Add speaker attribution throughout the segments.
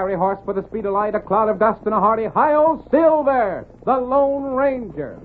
Speaker 1: fiery horse with a speed of light, a cloud of dust, and a hearty hi-yo, Silver, the Lone Ranger.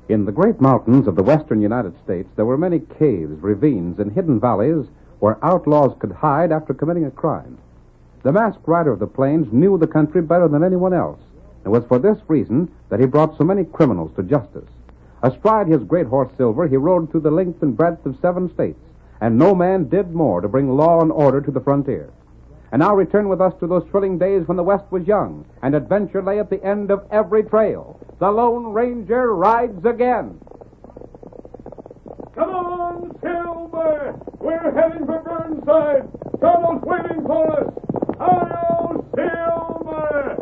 Speaker 1: In the great mountains of the western United States, there were many caves, ravines, and hidden valleys where outlaws could hide after committing a crime. The masked rider of the plains knew the country better than anyone else. It was for this reason that he brought so many criminals to justice. Astride his great horse Silver, he rode through the length and breadth of 7 states, and no man did more to bring law and order to the frontier. And now return with us to those thrilling days when the West was young, and adventure lay at the end of every trail. The Lone Ranger rides again.
Speaker 2: Come on, Silver! We're heading for Burnside. Tonto's waiting for us. Hi-yo, Silver!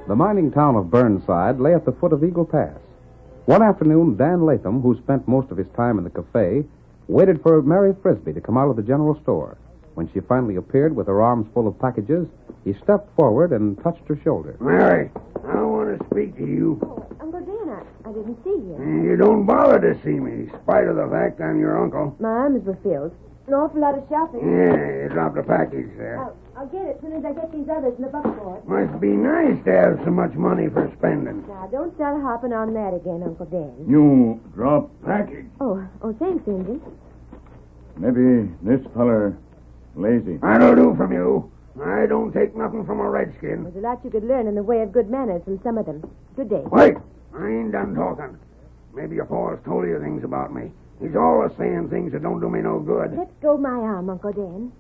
Speaker 1: The mining town of Burnside lay at the foot of Eagle Pass. One afternoon, Dan Latham, who spent most of his time in the cafe, waited for Mary Frisbee to come out of the general store. When she finally appeared with her arms full of packages, he stepped forward and touched her shoulder.
Speaker 3: Mary, I want to speak to you.
Speaker 4: Oh, Uncle Dan, I didn't see you.
Speaker 3: You don't bother to see me, in spite of the fact I'm your uncle.
Speaker 4: My arms were filled. An awful lot of shopping.
Speaker 3: Yeah, you dropped a package there.
Speaker 4: I'll get it as soon as I get these others in the buckboard.
Speaker 3: Must be nice to have so much money for spending.
Speaker 4: Now, don't start hopping on that again, Uncle Dan.
Speaker 2: You drop package.
Speaker 4: Oh, thanks, Injun.
Speaker 2: Maybe this feller lazy.
Speaker 3: That'll do from you. I don't take nothing from a redskin.
Speaker 4: There's a lot you could learn in the way of good manners from some of them. Good day.
Speaker 3: Wait! I ain't done talking. Maybe your pa's told you things about me. He's always saying things that don't do me no good.
Speaker 4: Let go of my arm, Uncle Dan.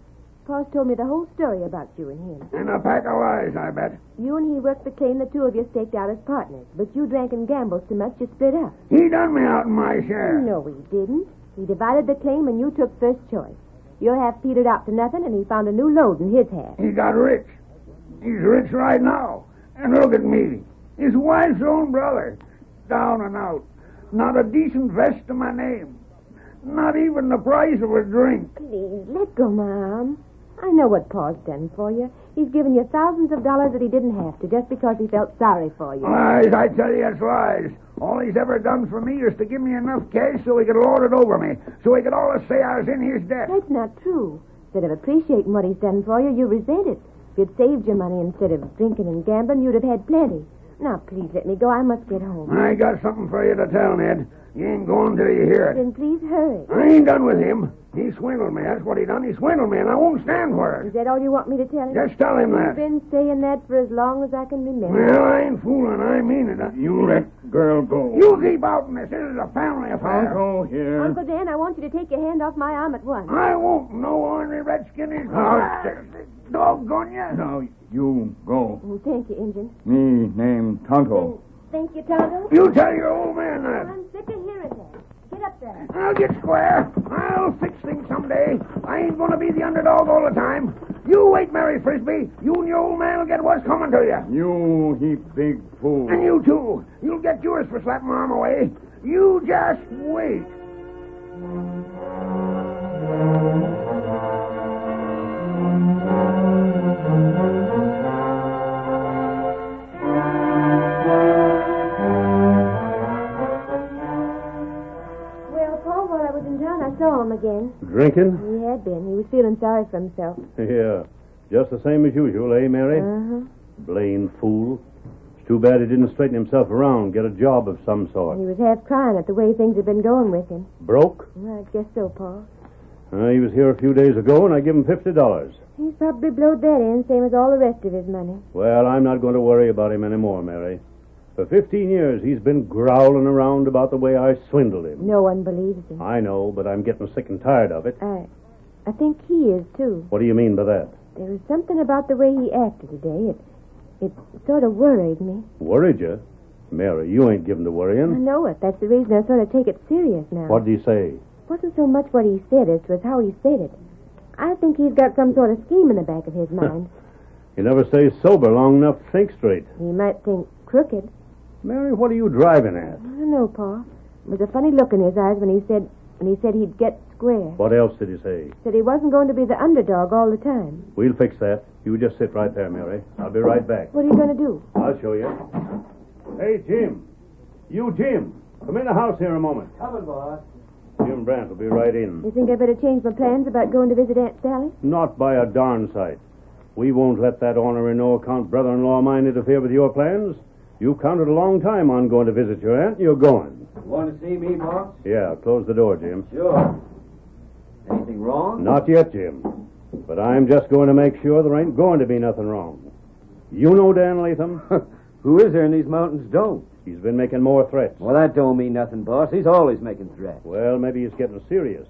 Speaker 4: Pa's told me the whole story about you and him.
Speaker 3: And a pack of lies, I bet.
Speaker 4: You and he worked the claim the two of you staked out as partners, but you drank and gambled so much you split up.
Speaker 3: He done me out in my share.
Speaker 4: No, he didn't. He divided the claim and you took first choice. Your half petered out to nothing, and he found a new load in his half.
Speaker 3: He got rich. He's rich right now. And look at me. His wife's own brother. Down and out. Not a decent vest to my name. Not even the price of a drink.
Speaker 4: Please, let go my arm. I know what Pa's done for you. He's given you thousands of dollars that he didn't have to, just because he felt sorry for you.
Speaker 3: Lies, I tell you, it's lies. All he's ever done for me is to give me enough cash so he could lord it over me, so he could always say I was in his debt.
Speaker 4: That's not true. Instead of appreciating what he's done for you, you resent it. If you'd saved your money instead of drinking and gambling, you'd have had plenty. Now, please let me go. I must get home.
Speaker 3: I got something for you to tell, Ned. You ain't going till you hear it.
Speaker 4: Then please hurry.
Speaker 3: I ain't done with him. He swindled me. That's what he done. He swindled me, and I won't stand for
Speaker 4: Is
Speaker 3: it.
Speaker 4: that all you want me to tell him?
Speaker 3: Just tell him that.
Speaker 4: You've been saying that for as long as I can remember.
Speaker 3: Well, I ain't fooling. I mean it.
Speaker 2: You let girl go.
Speaker 3: You keep out in this. This is a family affair.
Speaker 2: I'll go here.
Speaker 4: Uncle Dan, I want you to take your hand off my arm at once.
Speaker 3: I won't. No ornery redskin is... Doggone you.
Speaker 2: Now, you go.
Speaker 4: Oh, thank you, Injun.
Speaker 2: Me name Tonto.
Speaker 4: Thank you, Tonto.
Speaker 3: You tell your old man that.
Speaker 4: I'm sick of hearing that. Get up there.
Speaker 3: I'll get square. I'll fix things someday. I ain't gonna be the underdog all the time. You wait, Mary Frisbee. You and your old man will get what's coming to you.
Speaker 2: You heap big fool.
Speaker 3: And you, too. You'll get yours for slapping my arm away. You just wait.
Speaker 4: Well, Paul, while I was in town, I saw him again.
Speaker 5: Drinking?
Speaker 4: He had been. He was feeling sorry for himself.
Speaker 5: Yeah. Just the same as usual, eh, Mary?
Speaker 4: Uh-huh.
Speaker 5: Blamed fool. It's too bad he didn't straighten himself around, get a job of some sort.
Speaker 4: He was half crying at the way things had been going with him.
Speaker 5: Broke?
Speaker 4: Well, I guess so, Paul.
Speaker 5: He was here a few days ago, and I give him $50.
Speaker 4: He's probably blowed that in, same as all the rest of his money.
Speaker 5: Well, I'm not going to worry about him anymore, Mary. For 15 years, he's been growling around about the way I swindled him.
Speaker 4: No one believes him.
Speaker 5: I know, but I'm getting sick and tired of it.
Speaker 4: I think he is, too.
Speaker 5: What do you mean by that?
Speaker 4: There was something about the way he acted today. It sort of worried me.
Speaker 5: Worried you? Mary, you ain't given to
Speaker 4: I
Speaker 5: worrying.
Speaker 4: know it. That's the reason I sort of take it serious now.
Speaker 5: What did he say?
Speaker 4: It wasn't so much what he said as was how he said it. I think he's got some sort of scheme in the back of his mind.
Speaker 5: He never stays sober long enough to think straight.
Speaker 4: He might think crooked.
Speaker 5: Mary, what are you driving at?
Speaker 4: I don't know, Paul. There was a funny look in his eyes when he said he'd get square.
Speaker 5: What else did he say?
Speaker 4: Said he wasn't going to be the underdog all the time.
Speaker 5: We'll fix that. You just sit right there, Mary. I'll be right back.
Speaker 4: What are you going to do?
Speaker 5: I'll show you. Hey, Jim. You, Jim. Come in the house here a moment.
Speaker 6: Coming, boss.
Speaker 5: Jim Brandt will be right in.
Speaker 4: You think I better change my plans about going to visit Aunt Sally?
Speaker 5: Not by a darn sight. We won't let that ornery no-account brother-in-law of mine interfere with your plans. You've counted a long time on going to visit your aunt, and you're going.
Speaker 6: Want to see me, boss?
Speaker 5: Yeah, close the door, Jim.
Speaker 6: Sure. Anything wrong?
Speaker 5: Not yet, Jim. But I'm just going to make sure there ain't going to be nothing wrong. You know Dan Latham?
Speaker 6: Who is there in these mountains don't?
Speaker 5: He's been making more threats.
Speaker 6: Well, that don't mean nothing, boss. He's always making threats.
Speaker 5: Well, maybe he's getting serious.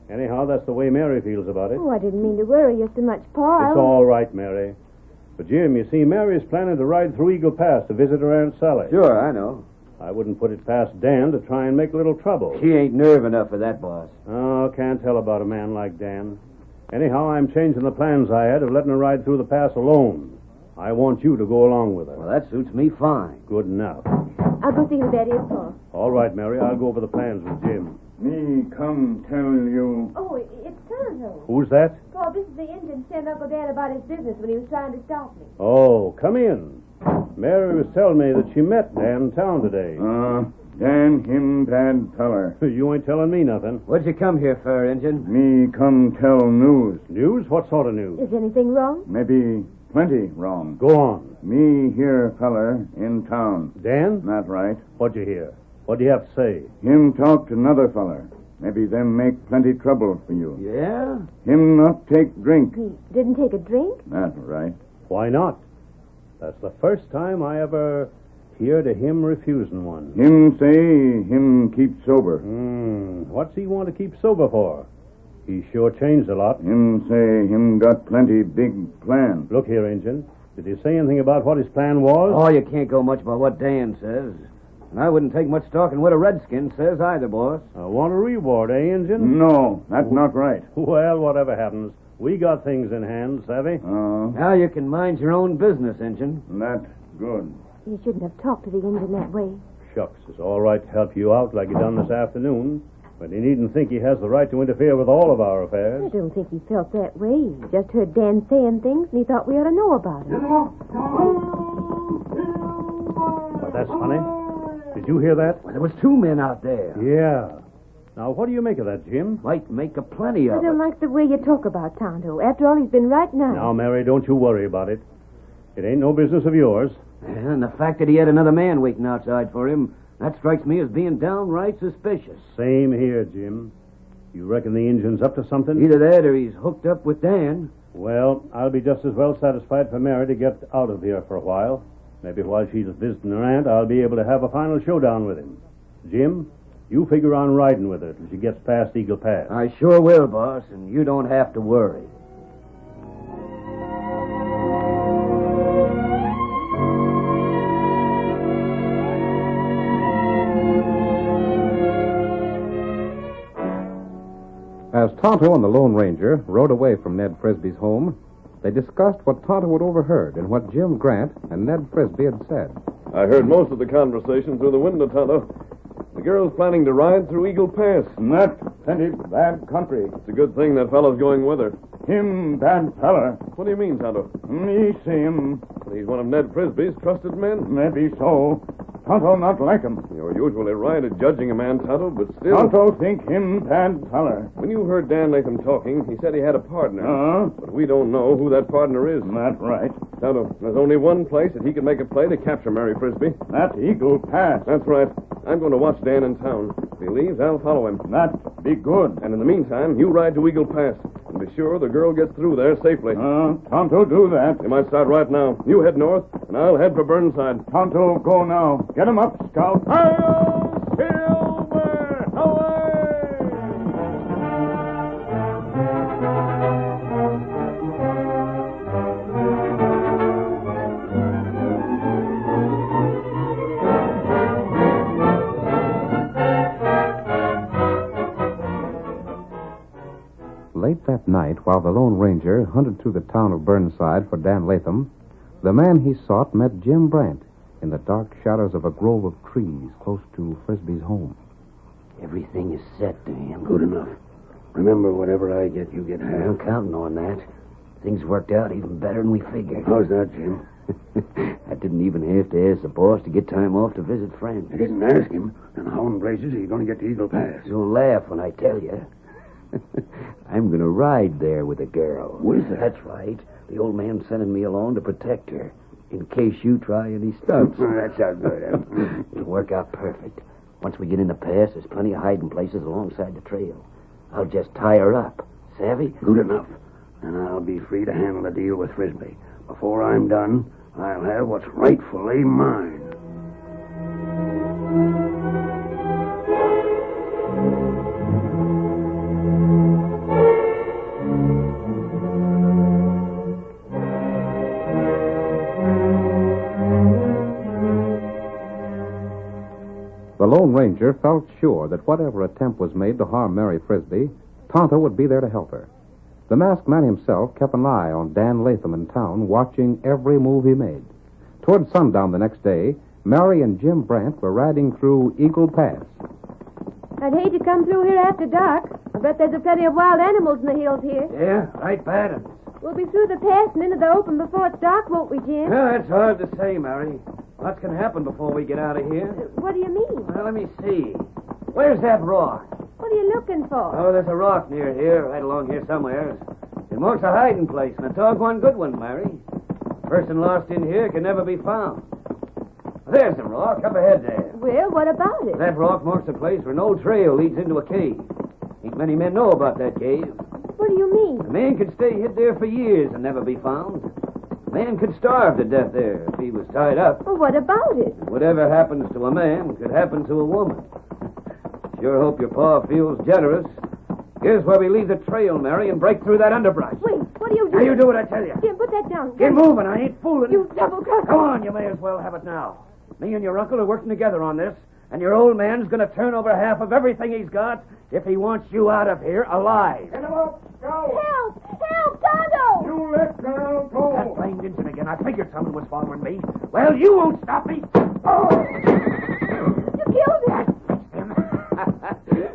Speaker 5: Anyhow, that's the way Mary feels about it.
Speaker 4: Oh, I didn't mean to worry you so much, Paul.
Speaker 5: It's all right, Mary. But, Jim, you see, Mary's planning to ride through Eagle Pass to visit her Aunt Sally.
Speaker 6: Sure, I know.
Speaker 5: I wouldn't put it past Dan to try and make a little trouble.
Speaker 6: She ain't nerve enough for that, boss.
Speaker 5: Oh, can't tell about a man like Dan. Anyhow, I'm changing the plans I had of letting her ride through the pass alone. I want you to go along with her.
Speaker 6: Well, that suits me fine.
Speaker 5: Good enough.
Speaker 4: I'll go see who that is, Paul.
Speaker 5: All right, Mary, I'll go over the plans with Jim.
Speaker 2: Me come tell you.
Speaker 4: Oh, it's Tonto.
Speaker 5: Who's that?
Speaker 4: Paul, this is the Indian sent Uncle Dan about his business when he was trying to stop me.
Speaker 5: Oh, come in. Mary was telling me that she met Dan in town today.
Speaker 2: Dan him bad feller.
Speaker 5: You ain't telling me nothing.
Speaker 6: What'd you come here for, Injun?
Speaker 2: Me come tell news.
Speaker 5: News? What sort of news?
Speaker 4: Is anything wrong?
Speaker 2: Maybe plenty wrong.
Speaker 5: Go on.
Speaker 2: Me hear feller in town.
Speaker 5: Dan?
Speaker 2: Not right.
Speaker 5: What'd you hear? What do you have to say?
Speaker 2: Him talk to another feller. Maybe them make plenty trouble for you.
Speaker 6: Yeah?
Speaker 2: Him not take drink.
Speaker 4: He didn't take a drink?
Speaker 2: That's right.
Speaker 5: Why not? That's the first time I ever heard of him refusing one.
Speaker 2: Him say him keep sober.
Speaker 5: What's he want to keep sober for? He sure changed a lot.
Speaker 2: Him say him got plenty big plan.
Speaker 5: Look here, Injun. Did he say anything about what his plan was?
Speaker 6: Oh, you can't go much by what Dan says. And I wouldn't take much stock in what a redskin says either, boss.
Speaker 5: I want a reward, eh, Injun?
Speaker 2: No, that's not right.
Speaker 5: Well, whatever happens, we got things in hand, savvy?
Speaker 6: Now you can mind your own business, Injun.
Speaker 2: That's good.
Speaker 4: You shouldn't have talked to the Indian that way.
Speaker 5: Shucks, it's all right to help you out like you done this afternoon, but he needn't think he has the right to interfere with all of our
Speaker 4: I
Speaker 5: affairs.
Speaker 4: don't think he felt that way. He just heard Dan saying things, and he thought we ought to know about it.
Speaker 5: But that's funny. Did you hear that?
Speaker 6: Well, there was 2 men out there.
Speaker 5: Yeah. Now, what do you make of that, Jim?
Speaker 6: Might make a plenty
Speaker 4: I
Speaker 6: of
Speaker 4: don't
Speaker 6: it.
Speaker 4: like the way you talk about Tonto. After all, he's been right nice.
Speaker 5: Now, Mary, don't you worry about it. It ain't no business of yours.
Speaker 6: And the fact that he had another man waiting outside for him, that strikes me as being downright suspicious.
Speaker 5: Same here, Jim. You reckon the engine's up to something?
Speaker 6: Either that or he's hooked up with Dan.
Speaker 5: Well, I'll be just as well satisfied for Mary to get out of here for a while. Maybe while she's visiting her aunt, I'll be able to have a final showdown with him. Jim, you figure on riding with her till she gets past Eagle Pass.
Speaker 6: I sure will, boss, and you don't have to worry.
Speaker 1: Tonto and the Lone Ranger rode away from Ned Frisbee's home, they discussed what Tonto had overheard and what Jim Grant and Ned Frisbee had said.
Speaker 2: I heard most of the conversation through the window, Tonto. The girl's planning to ride through Eagle Pass.
Speaker 3: Not plenty bad country.
Speaker 2: It's a good thing that fellow's going with her.
Speaker 3: Him bad feller.
Speaker 2: What do you mean, Tonto?
Speaker 3: Me see him.
Speaker 2: He's one of Ned Frisbee's trusted men.
Speaker 3: Maybe so. Tonto not like him.
Speaker 2: You're usually right at judging a man, Tonto, but still...
Speaker 3: Tonto think him bad feller.
Speaker 2: When you heard Dan Latham talking, he said he had a partner. But we don't know who that partner is.
Speaker 3: Not right.
Speaker 2: Tonto, there's only one place that he can make a play to capture Mary Frisbee.
Speaker 3: That Eagle Pass.
Speaker 2: That's right. I'm going to watch Dan in town. If he leaves, I'll follow him.
Speaker 3: That be good.
Speaker 2: And in the meantime, you ride to Eagle Pass. And be sure the girl gets through there safely.
Speaker 3: Tonto do that.
Speaker 2: You might start right now. You head north, and I'll head for Burnside.
Speaker 3: Tonto go now. Get him up, Scout.
Speaker 2: Hi-yo, Silver! Away!
Speaker 1: Late that night, while the Lone Ranger hunted through the town of Burnside for Dan Latham, the man he sought met Jim Brant in the dark shadows of a grove of trees close to Frisbee's home.
Speaker 6: Everything is set, Dan.
Speaker 7: Good enough. Remember, whatever I get, you get half.
Speaker 6: I'm counting on that. Things worked out even better than we figured.
Speaker 7: How's that, Jim?
Speaker 6: I didn't even have to ask the boss to get time off to visit friends.
Speaker 7: I didn't ask him. And how in blazes are you going to get to Eagle Pass?
Speaker 6: You'll laugh when I tell you. I'm going to ride there with a girl.
Speaker 7: With her?
Speaker 6: That's right. The old man's sending me along to protect her, in case you try any stunts.
Speaker 7: That sounds good.
Speaker 6: It'll work out perfect. Once we get in the pass, there's plenty of hiding places alongside the trail. I'll just tie her up. Savvy?
Speaker 7: Good enough. And I'll be free to handle the deal with Frisbee. Before I'm done, I'll have what's rightfully mine.
Speaker 1: The Lone Ranger felt sure that whatever attempt was made to harm Mary Frisbee, Tonto would be there to help her. The masked man himself kept an eye on Dan Latham in town, watching every move he made. Toward sundown the next day, Mary and Jim Brant were riding through Eagle Pass.
Speaker 4: I'd hate to come through here after dark. I bet there's a plenty of wild animals in the hills here.
Speaker 6: Yeah, right bad.
Speaker 4: We'll be through the pass and into the open before it's dark, won't we, Jim?
Speaker 6: Yeah, that's hard to say, Mary. Lots can happen before we get out of here.
Speaker 4: What do you mean?
Speaker 6: Well, let me see. Where's that rock?
Speaker 4: What are you looking for?
Speaker 6: Oh, there's a rock near here, right along here somewhere. It marks a hiding place, and a doggone good one, Mary. A person lost in here can never be found. There's the rock, up ahead there.
Speaker 4: Well, what about it?
Speaker 6: That rock marks a place where no trail leads into a cave. Ain't many men know about that cave.
Speaker 4: What do you mean?
Speaker 6: A man could stay hid there for years and never be found. A man could starve to death there if he was tied up.
Speaker 4: Well, what about it?
Speaker 6: Whatever happens to a man could happen to a woman. Sure hope your pa feels generous. Here's where we leave the trail, Mary, and break through that underbrush.
Speaker 4: Wait, what are you
Speaker 6: Now
Speaker 4: doing?
Speaker 6: you do what I tell you.
Speaker 4: Jim, put that down.
Speaker 6: Get moving, I ain't fooling.
Speaker 4: You double-crossed.
Speaker 6: Come on, you may as well have it now. Me and your uncle are working together on this, and your old man's going to turn over half of everything he's got if he wants you out of here alive.
Speaker 3: Get him up, Scout.
Speaker 4: Help! Help, Tonto!
Speaker 3: You let girl
Speaker 6: That
Speaker 3: go.
Speaker 6: blamed engine again. I figured someone was following me. Well, you won't stop me. Oh!
Speaker 4: You killed him!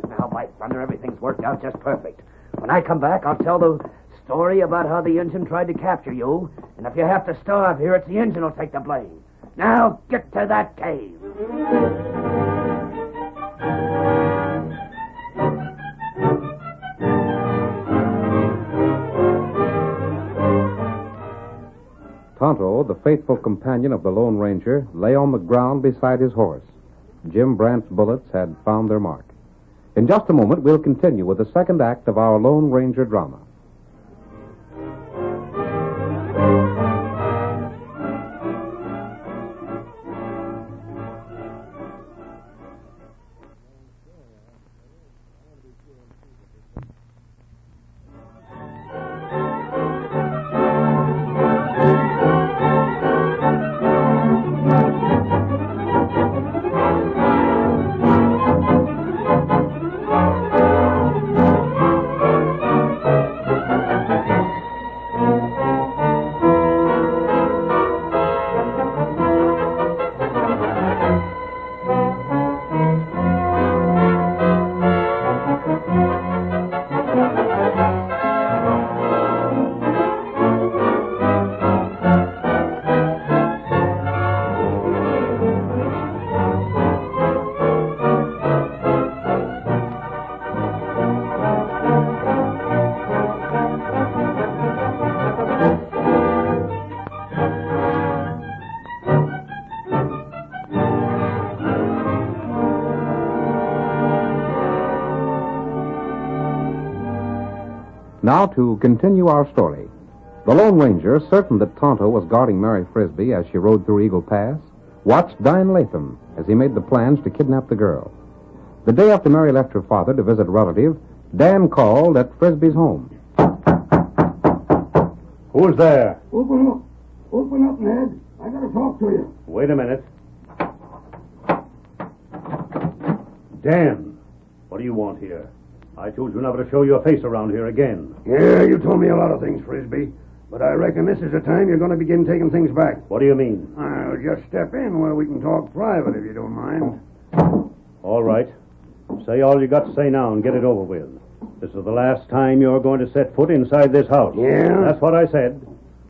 Speaker 6: Now, by thunder, everything's worked out just perfect. When I come back, I'll tell the story about how the engine tried to capture you, and if you have to starve here, it's the engine will take the blame. Now, get to that cave.
Speaker 1: Tonto, the faithful companion of the Lone Ranger, lay on the ground beside his horse. Jim Brant's bullets had found their mark. In just a moment, we'll continue with the second act of our Lone Ranger drama. Now to continue our story. The Lone Ranger, certain that Tonto was guarding Mary Frisbee as she rode through Eagle Pass, watched Dan Latham as he made the plans to kidnap the girl. The day after Mary left her father to visit a relative, Dan called at Frisbee's home.
Speaker 5: Who's there?
Speaker 3: Open up. Open up, Ned. I gotta talk to you.
Speaker 5: Wait a minute. Dan, what do you want here? I told you never to show your face around here again.
Speaker 7: Yeah, you told me a lot of things, Frisbee. But I reckon this is the time you're going to begin taking things back.
Speaker 5: What do you mean?
Speaker 7: I'll just step in where we can talk private, if you don't mind.
Speaker 5: All right. Say all you got to say now and get it over with. This is the last time you're going to set foot inside this house.
Speaker 7: Yeah?
Speaker 5: That's what I said.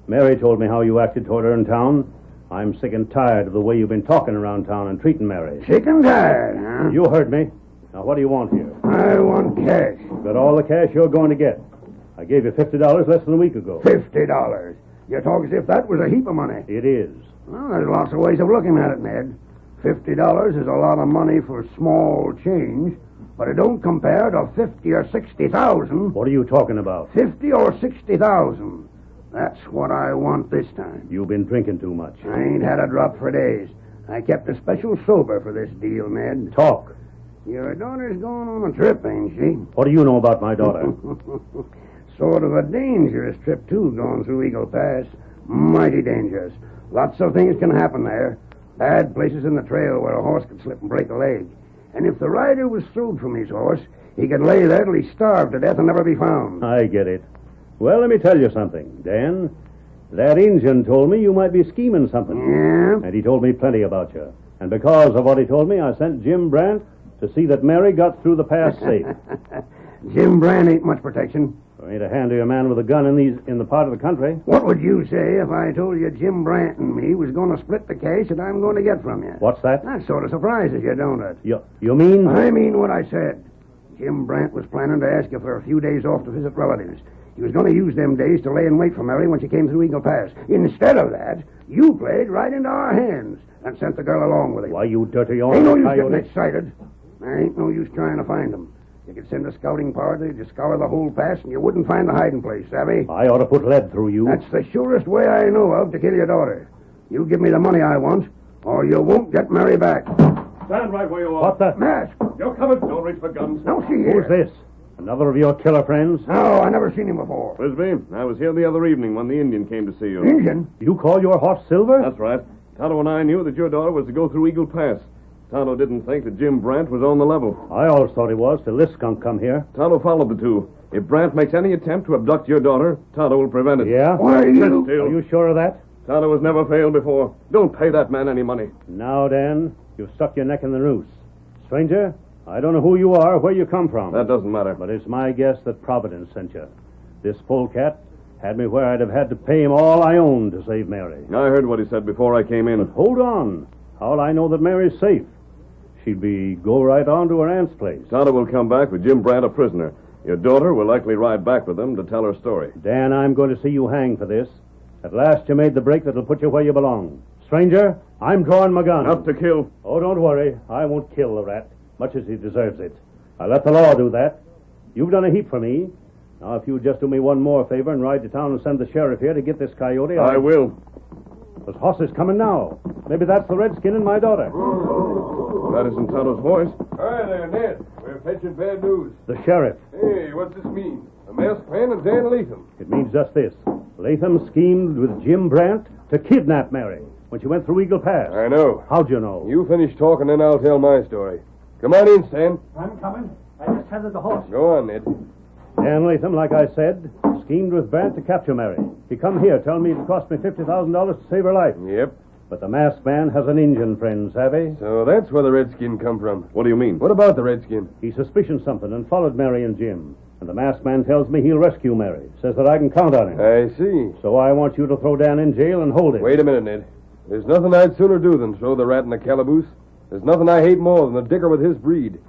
Speaker 5: Mary told me how you acted toward her in town. I'm sick and tired of the way you've been talking around town and treating Mary.
Speaker 7: Sick and tired, huh?
Speaker 5: You heard me. Now, what do you want here?
Speaker 7: I want cash.
Speaker 5: Got all the cash you're going to get. I gave you $50 less than a week ago.
Speaker 7: $50. You talk as if that was a heap of money.
Speaker 5: It is.
Speaker 7: Well, there's lots of ways of looking at it, Ned. $50 is a lot of money for small change, but it don't compare to 50 or 60,000.
Speaker 5: What are you talking about?
Speaker 7: 50 or 60,000. That's what I want this time.
Speaker 5: You've been drinking too much.
Speaker 7: I ain't had a drop for days. I kept a special sober for this deal, Ned.
Speaker 5: Talk.
Speaker 7: Your daughter's going on a trip, ain't she?
Speaker 5: What do you know about my daughter?
Speaker 7: Sort of a dangerous trip, too, going through Eagle Pass. Mighty dangerous. Lots of things can happen there. Bad places in the trail where a horse could slip and break a leg. And if the rider was throwed from his horse, he could lay there till he starved to death and never be found.
Speaker 5: I get it. Well, let me tell you something, Dan. That Injun told me you might be scheming something.
Speaker 7: Yeah?
Speaker 5: And he told me plenty about you. And because of what he told me, I sent Jim Brandt to see that Mary got through the pass safe.
Speaker 7: Jim Brand ain't much protection.
Speaker 5: There ain't a handier man with a gun in the part of the country.
Speaker 7: What would you say if I told you Jim Brandt and me was going to split the cash that I'm going to get from you?
Speaker 5: What's that?
Speaker 7: That sort of surprises you, don't it?
Speaker 5: You mean?
Speaker 7: I mean what I said. Jim Brandt was planning to ask you for a few days off to visit relatives. He was going to use them days to lay in wait for Mary when she came through Eagle Pass. Instead of that, you played right into our hands and sent the girl along with him.
Speaker 5: Why, you dirty old
Speaker 7: Ain't no use
Speaker 5: coyote.
Speaker 7: getting excited. There ain't no use trying to find them. You could send a scouting party to scour the whole pass, and you wouldn't find the hiding place, savvy?
Speaker 5: I ought to put lead through you.
Speaker 7: That's the surest way I know of to kill your daughter. You give me the money I want, or you won't get Mary back.
Speaker 2: Stand right where you are.
Speaker 5: What the?
Speaker 7: Mask!
Speaker 2: You're coming. Don't reach for guns.
Speaker 7: Now see here.
Speaker 5: Who's this? Another of your killer friends?
Speaker 7: No, I never seen him before.
Speaker 2: Frisbee, I was here the other evening when the Indian came to see you.
Speaker 7: Injun?
Speaker 5: You call your horse Silver?
Speaker 2: That's right. Tonto and I knew that your daughter was to go through Eagle Pass. Tonto didn't think that Jim Brandt was on the level.
Speaker 5: I always thought he was, till this skunk come here.
Speaker 2: Tonto followed the two. If Brandt makes any attempt to abduct your daughter, Tonto will prevent it.
Speaker 5: Yeah?
Speaker 7: Why,
Speaker 2: Sit
Speaker 7: you...
Speaker 2: still.
Speaker 5: Are you sure of that?
Speaker 2: Tonto has never failed before. Don't pay that man any money.
Speaker 5: Now, Dan, you've stuck your neck in the noose. Stranger, I don't know who you are or where you come from.
Speaker 2: That doesn't matter.
Speaker 5: But it's my guess that Providence sent you. This polecat had me where I'd have had to pay him all I owned to save Mary.
Speaker 2: I heard what he said before I came in.
Speaker 5: Hold on. How'll I know that Mary's safe? She'd go right on to her aunt's place.
Speaker 2: Tonto will come back with Jim Brandt a prisoner. Your daughter will likely ride back with them to tell her story.
Speaker 5: Dan, I'm going to see you hang for this. At last you made the break that'll put you where you belong. Stranger, I'm drawing my gun.
Speaker 2: Not to kill.
Speaker 5: Oh, don't worry. I won't kill the rat, much as he deserves it. I'll let the law do that. You've done a heap for me. Now, if you'd just do me one more favor and ride to town and send the sheriff here to get this coyote...
Speaker 2: I will.
Speaker 5: There's horses coming now. Maybe that's the redskin and my daughter.
Speaker 2: That isn't Tonto's voice.
Speaker 8: Hi there, Ned. We're fetching bad news.
Speaker 5: The sheriff.
Speaker 8: Hey, what's this mean? A masked man and Dan Latham.
Speaker 5: It means just this. Latham schemed with Jim Brandt to kidnap Mary when she went through Eagle Pass.
Speaker 8: I know.
Speaker 5: How'd you know?
Speaker 8: You finish talking, then I'll tell my story. Come on in, Stan.
Speaker 3: I'm coming. I just tethered the horse.
Speaker 8: Go on, Ned.
Speaker 5: Dan Latham, like I said, schemed with Brandt to capture Mary. He come here, telling me it cost me $50,000 to save her life.
Speaker 8: Yep.
Speaker 5: But the masked man has an Indian friend, savvy?
Speaker 8: So that's where the redskin come from.
Speaker 2: What do you mean?
Speaker 8: What about the redskin?
Speaker 5: He suspicions something and followed Mary and Jim. And the masked man tells me he'll rescue Mary. Says that I can count on him.
Speaker 8: I see.
Speaker 5: So I want you to throw Dan in jail and hold him.
Speaker 8: Wait a minute, Ned. There's nothing I'd sooner do than throw the rat in the calaboose. There's nothing I hate more than a dicker with his breed.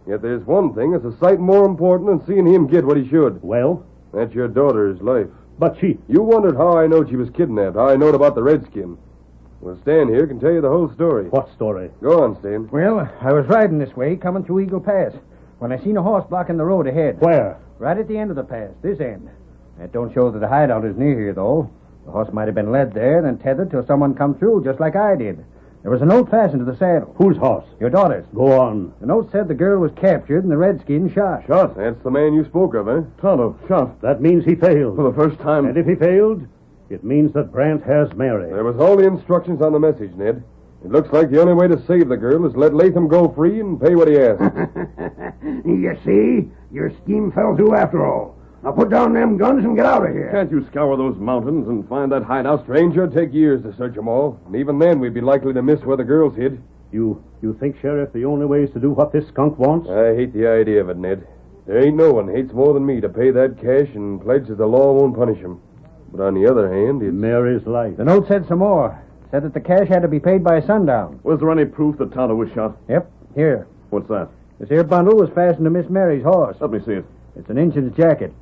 Speaker 8: Yet there's one thing that's a sight more important than seeing him get what he should.
Speaker 5: Well?
Speaker 8: That's your daughter's life.
Speaker 5: But she...
Speaker 8: You wondered how I knowed she was kidnapped, how I knowed about the redskin. Well, Stan here can tell you the whole story.
Speaker 5: What story?
Speaker 8: Go on, Stan.
Speaker 3: Well, I was riding this way, coming through Eagle Pass, when I seen a horse blocking the road ahead.
Speaker 5: Where?
Speaker 9: Right at the end of the pass, this end. That don't show that the hideout is near here, though. The horse might have been led there, then tethered till someone come through, just like I did. There was a note fastened to the saddle.
Speaker 5: Whose horse?
Speaker 9: Your daughter's.
Speaker 5: Go on.
Speaker 9: The note said the girl was captured and the redskin shot.
Speaker 8: Shot? That's the man you spoke of, eh?
Speaker 2: Tonto, shot.
Speaker 5: That means he failed.
Speaker 2: For the first time.
Speaker 5: And if he failed, it means that Brant has Mary.
Speaker 8: There was all the instructions on the message, Ned. It looks like the only way to save the girl is let Latham go free and pay what he asks.
Speaker 7: You see? Your scheme fell through after all. Now put down them guns and get out of here.
Speaker 2: Can't you scour those mountains and find that hideout?
Speaker 8: Stranger, it'd take years to search them all. And even then, we'd be likely to miss where the girl's hid.
Speaker 5: You think, Sheriff, the only way is to do what this skunk wants?
Speaker 8: I hate the idea of it, Ned. There ain't no one hates more than me to pay that cash and pledge that the law won't punish him. But on the other hand, it's...
Speaker 5: Mary's life.
Speaker 9: The note said some more. Said that the cash had to be paid by sundown.
Speaker 2: Was there any proof that Tonto was shot?
Speaker 9: Yep, here.
Speaker 2: What's that?
Speaker 9: This here bundle was fastened to Miss Mary's horse.
Speaker 2: Let me see it.
Speaker 9: It's an Injun's jacket.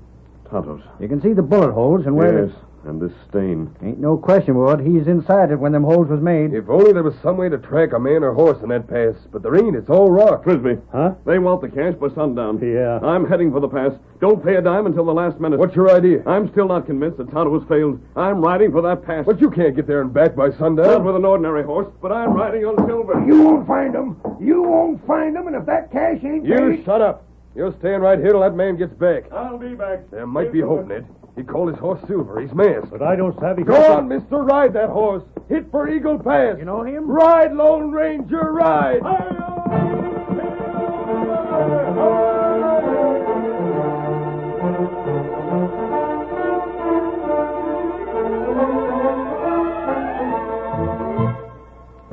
Speaker 2: Tonto's.
Speaker 9: You can see the bullet holes and where
Speaker 2: Yes, and this stain.
Speaker 9: Ain't no question, Ward. He's inside it when them holes was made.
Speaker 8: If only there was some way to track a man or horse in that pass. But there ain't. It's all rock.
Speaker 2: Frisbee.
Speaker 5: Huh?
Speaker 2: They want the cash by sundown.
Speaker 5: Yeah.
Speaker 2: I'm heading for the pass. Don't pay a dime until the last minute.
Speaker 8: What's your idea?
Speaker 2: I'm still not convinced that Tonto has failed. I'm riding for that pass.
Speaker 8: But you can't get there and back by
Speaker 2: Not
Speaker 8: sundown.
Speaker 2: with an ordinary horse, but I'm riding on silver.
Speaker 7: You won't find them. You won't find them, and if that cash ain't
Speaker 8: You
Speaker 7: paid...
Speaker 8: shut up. You're staying right here till that man gets back.
Speaker 2: I'll be back.
Speaker 8: There might be hope, Ned. He called his horse Silver. He's masked.
Speaker 5: But I don't savvy...
Speaker 8: Go on, mister. Ride that horse. Hit for Eagle Pass.
Speaker 9: You know him?
Speaker 8: Ride, Lone Ranger, ride.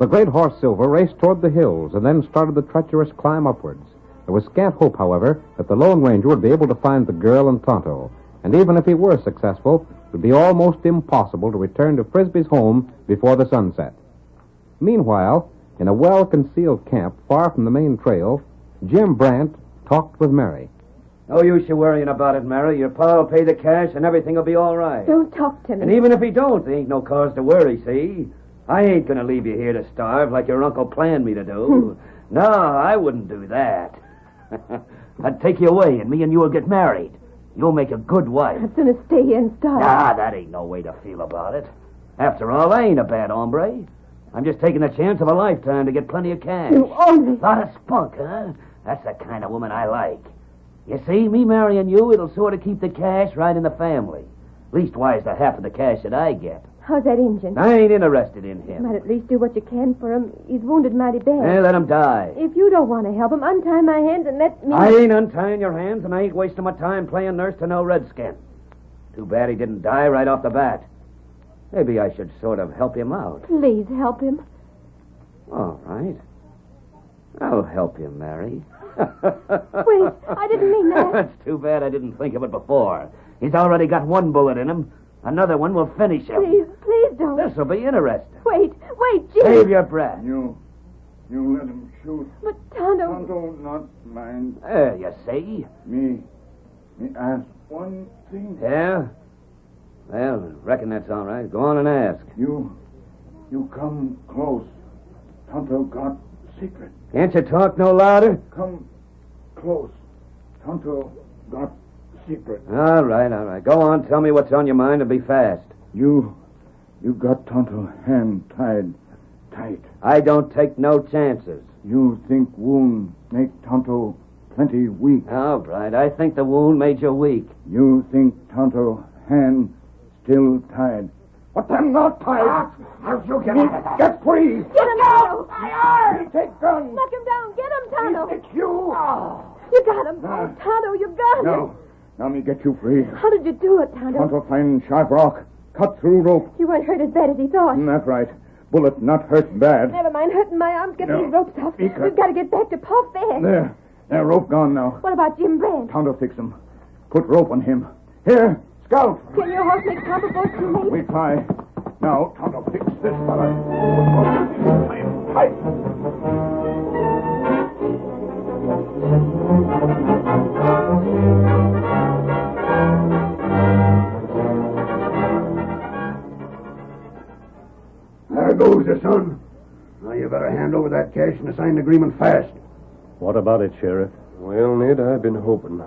Speaker 8: The great horse Silver raced toward the hills and then started the treacherous climb upwards. There was scant hope, however, that the Lone Ranger would be able to find the girl and Tonto. And even if he were successful, it would be almost impossible to return to Frisbee's home before the sunset. Meanwhile, in a well-concealed camp far from the main trail, Jim Brant talked with Mary.
Speaker 6: No use you worrying about it, Mary. Your pa will pay the cash and everything will be all right.
Speaker 4: Don't talk to me.
Speaker 6: And even if he don't, there ain't no cause to worry, see? I ain't going to leave you here to starve like your uncle planned me to do. No, I wouldn't do that. I'd take you away and me and you will get married. You'll make a good wife.
Speaker 4: I'd sooner stay here and starve.
Speaker 6: Ah, that ain't no way to feel about it. After all, I ain't a bad hombre. I'm just taking the chance of a lifetime to get plenty of cash.
Speaker 4: You only...
Speaker 6: Lot of spunk, huh? That's the kind of woman I like. You see, me marrying you, it'll sort of keep the cash right in the family. Leastwise, the half of the cash that I get.
Speaker 4: How's that Injun?
Speaker 6: I ain't interested in him.
Speaker 4: Might at least do what you can for him. He's wounded mighty bad.
Speaker 6: Hey, let him die.
Speaker 4: If you don't want to help him, untie my hands and let me...
Speaker 6: I ain't untying your hands, and I ain't wasting my time playing nurse to no redskin. Too bad he didn't die right off the bat. Maybe I should sort of help him out.
Speaker 4: Please help him.
Speaker 6: All right. I'll help you, Mary.
Speaker 4: Wait, I didn't mean that.
Speaker 6: That's too bad I didn't think of it before. He's already got one bullet in him. Another one will finish him.
Speaker 4: Please don't.
Speaker 6: This'll be interesting.
Speaker 4: Wait, Jim.
Speaker 6: Save your breath.
Speaker 3: You let him shoot.
Speaker 4: But Tonto...
Speaker 3: Tonto, not mine.
Speaker 6: There, you see?
Speaker 3: Me ask one thing.
Speaker 6: Yeah? Well, reckon that's all right. Go on and ask.
Speaker 3: You come close. Tonto got secret.
Speaker 6: Can't you talk no louder?
Speaker 3: Come close. Tonto got secret.
Speaker 6: All right. Go on, tell me what's on your mind and be fast.
Speaker 3: You got Tonto hand tied tight.
Speaker 6: I don't take no chances.
Speaker 3: You think wound make Tonto plenty weak.
Speaker 6: All right, I think the wound made you weak.
Speaker 3: You think Tonto hand still tied. But them not tied. How'd you get free?
Speaker 4: Get him, Tonto.
Speaker 3: He take gun.
Speaker 4: Knock him down. Get him, Tonto.
Speaker 3: It's you.
Speaker 4: You got him. Oh, Tonto, you got him.
Speaker 3: Now me get you free.
Speaker 4: How did you do it, Tonto?
Speaker 3: Tonto find sharp rock. Cut through rope.
Speaker 4: You weren't hurt as bad as he thought.
Speaker 3: That's right. Bullet not hurt bad.
Speaker 4: Never mind hurting my arms. Get
Speaker 3: No.
Speaker 4: these ropes off.
Speaker 3: Be cut.
Speaker 4: We've got to get back to Pa fast.
Speaker 3: There, rope gone now.
Speaker 4: What about Jim Brand?
Speaker 3: Tonto fix him. Put rope on him. Here, Scout.
Speaker 4: Can your horse make Tonto before it's too late?
Speaker 3: We try. Now, Tonto fix this fella. Tight.
Speaker 7: There goes the sun. Now you better hand over that cash and sign the agreement fast.
Speaker 5: What about it, Sheriff?
Speaker 8: Well, Ned, I've been hoping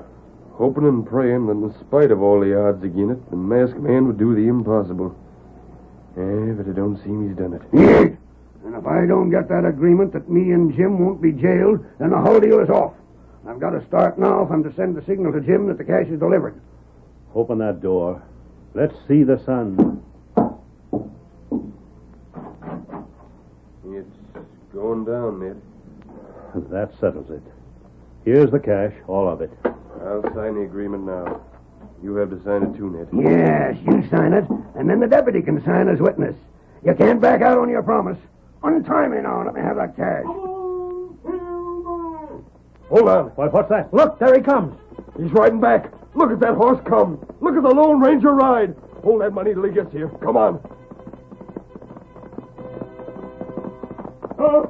Speaker 10: hoping and praying that in spite of all the odds against it, the masked man would do the impossible. But it don't seem he's done it.
Speaker 7: Yeah. And if I don't get that agreement that me and Jim won't be jailed, then the whole deal is off. I've got to start now if I'm to send the signal to Jim that the cash is delivered.
Speaker 5: Open that door. Let's see the sun.
Speaker 10: It's going down, Ned.
Speaker 5: That settles it. Here's the cash, all of it.
Speaker 10: I'll sign the agreement now. You have to sign it too, Ned.
Speaker 7: Yes, you sign it, and then the deputy can sign as witness. You can't back out on your promise. Untie me now and let me have that cash.
Speaker 10: Hold on.
Speaker 5: What's that?
Speaker 10: Look, there he comes. He's riding back. Look at that horse come. Look at the Lone Ranger ride. Hold that money till he gets here. Come on.
Speaker 2: Oh,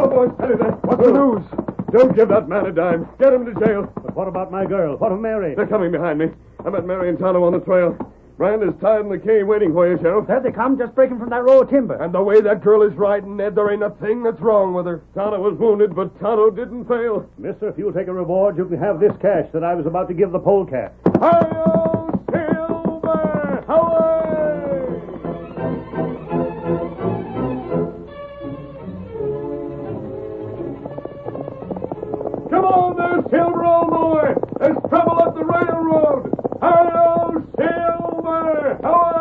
Speaker 2: boy, steady there. What's the news? Don't give that man a dime. Get him to jail.
Speaker 5: But what about my girl? What of Mary?
Speaker 2: They're coming behind me. I met Mary and Tonto on the trail. Rand is tied in the cave waiting for you, Sheriff.
Speaker 9: There they come, just breaking from that row of timber.
Speaker 2: And the way that girl is riding, Ned, there ain't a thing that's wrong with her. Tonto was wounded, but Tonto didn't fail.
Speaker 5: Mister, if you'll take a reward, you can have this cash that I was about to give the polecat.
Speaker 2: Hi-yo, Silver! Away! Come on there, Silver, old boy! There's trouble up the railroad! Hi-yo, Silver! Away!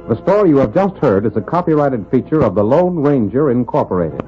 Speaker 1: The story you have just heard is a copyrighted feature of the Lone Ranger Incorporated.